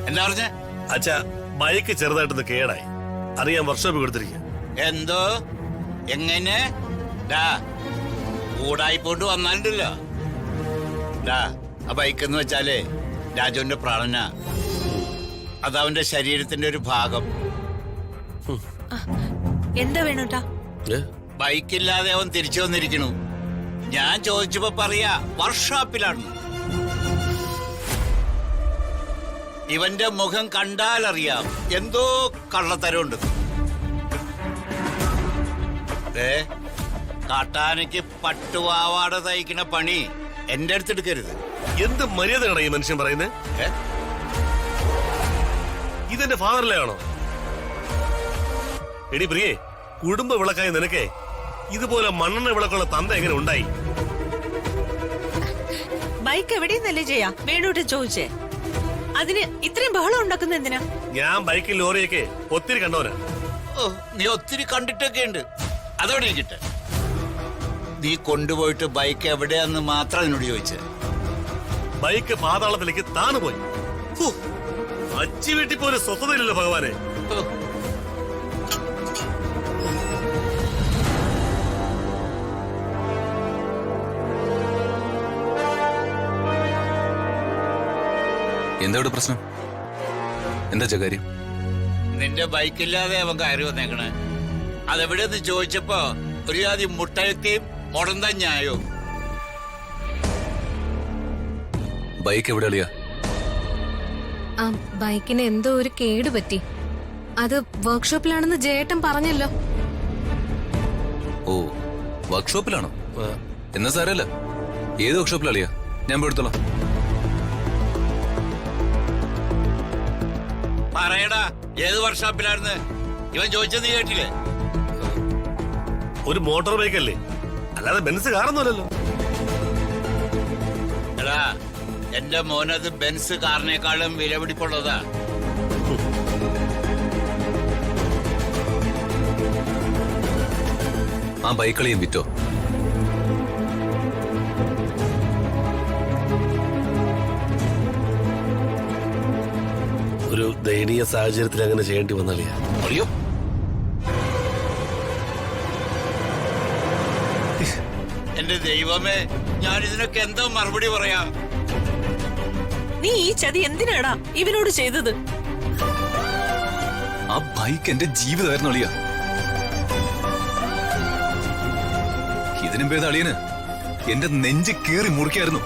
എന്താ പറഞ്ഞ? അച്ഛാ, ബൈക്ക് ചെറുതായിട്ടൊന്ന് കേടായി. അറിയാൻ വർക്ക്ഷോപ്പിൽ കൊടുത്തിരിക്കുക. എന്തോ എങ്ങനെ കൂടായിപ്പോണ്ട് വന്നാലുണ്ടല്ലോ. ആ ബൈക്ക് എന്ന് വെച്ചാലേ രാജുവിന്റെ പ്രാണന. അതവന്റെ ശരീരത്തിന്റെ ഒരു ഭാഗം. എന്താ വേണോട്ടാ? ബൈക്കില്ലാതെ അവൻ തിരിച്ചു വന്നിരിക്കണു. ഞാൻ ചോദിച്ചപ്പോ പറയാ വർക്ക്ഷോപ്പിലാണ്. ഇവന്റെ മുഖം കണ്ടാലറിയാം എന്തോ കള്ളത്തരമുണ്ട്. കാട്ടാനയ്ക്ക് പട്ടുവാവാട തയ്ക്കണ പണി എന്റെ അടുത്തെടുക്കരുത്. എന്ത് മര്യാദയാണ് ഈ മനുഷ്യൻ പറയുന്നത്? ഇതെന്റെ ഫാദറിലെ ആണോ? എടി പ്രിയേ, കുടുംബ വിളക്കായ നിനക്കേ ഇതുപോലെ മണ്ണെണ്ണ വിളക്കുള്ള തന്ത എങ്ങനെ ഉണ്ടായി? ബൈക്ക് എവിടെയെന്നല്ലേ ചെയ്യാ വേണോട്ട് ചോദിച്ചേ. അതിന് ഇത്രയും ബഹളം ഉണ്ടാക്കുന്ന എന്തിനാ? ഞാൻ ബൈക്കിൽ ലോറിയൊക്കെ ഒത്തിരി കണ്ടവനാ. നീ ഒത്തിരി കണ്ടിട്ടൊക്കെ ഉണ്ട്. അതോടെ കിട്ടെ. നീ കൊണ്ടുപോയിട്ട് ബൈക്ക് എവിടെയാന്ന് മാത്രം എന്നോട് ചോദിച്ചേ. ബൈക്ക് പാതാളത്തിലേക്ക് താണു പോയി. അച്ചി വീട്ടിൽ പോലും സ്വസ്ഥതയില്ലല്ലോ ഭഗവാനെ. എന്താ പ്രശ്നം? എന്താ കാര്യം? നിന്റെ ബൈക്കില്ലാതെ അവൻ കയറി വന്നേക്കണേ. അതെവിടെയെന്ന് ചോദിച്ചപ്പോ ഒരു ജാതി മുട്ടയത്തെയും മുടന്തഞ്ഞായോ. ബൈക്ക് എവിടെ അളിയാ? ആ ബൈക്കിന് എന്തോ ഒരു കേട് പറ്റി. അത് വർക്ക്ഷോപ്പിലാണെന്ന് ജയേട്ടൻ പറഞ്ഞല്ലോ. ഓ, വർക്ക്ഷോപ്പിലാണോ? എന്നാ സാരല്ല. ഏത് വർക്ക്ഷോപ്പിലാളിയാ? ഞാൻ പോയെടുത്തോളാം. പറയടാ, ഏത് വർക്ക്ഷോപ്പിലായിരുന്നു? ഇവൻ ചോദിച്ചത് നീ കേട്ടില്ലേ? ഒരു മോട്ടോർ ബൈക്ക് അല്ലേ, അല്ലാതെ ബെൻസ് കാറൊന്നുമല്ലല്ലോ. എടാ, എന്റെ മോനത് ബെൻസ് കാറിനേക്കാളും വിലപിടിപ്പുള്ളതാ. ആ ബൈക്കളിയും വിറ്റോ? ഒരു ദയനീയ സാഹചര്യത്തിൽ അങ്ങനെ ചെയ്യേണ്ടി വന്നാളിയാ. അറിയോ, എന്റെ ദൈവമേ, ഞാൻ ഇതിനൊക്കെ എന്തോ മറുപടി പറയാ? നീ ഈ ചതി എന്തിനാടാ ഇവനോട് ചെയ്തത്? ആ ബൈക്ക് എന്റെ ജീവിതമായിരുന്നു അളിയ. ഇതിനും ഭേദം അളിയന് എന്റെ നെഞ്ച് കീറി മുറിക്കായിരുന്നു.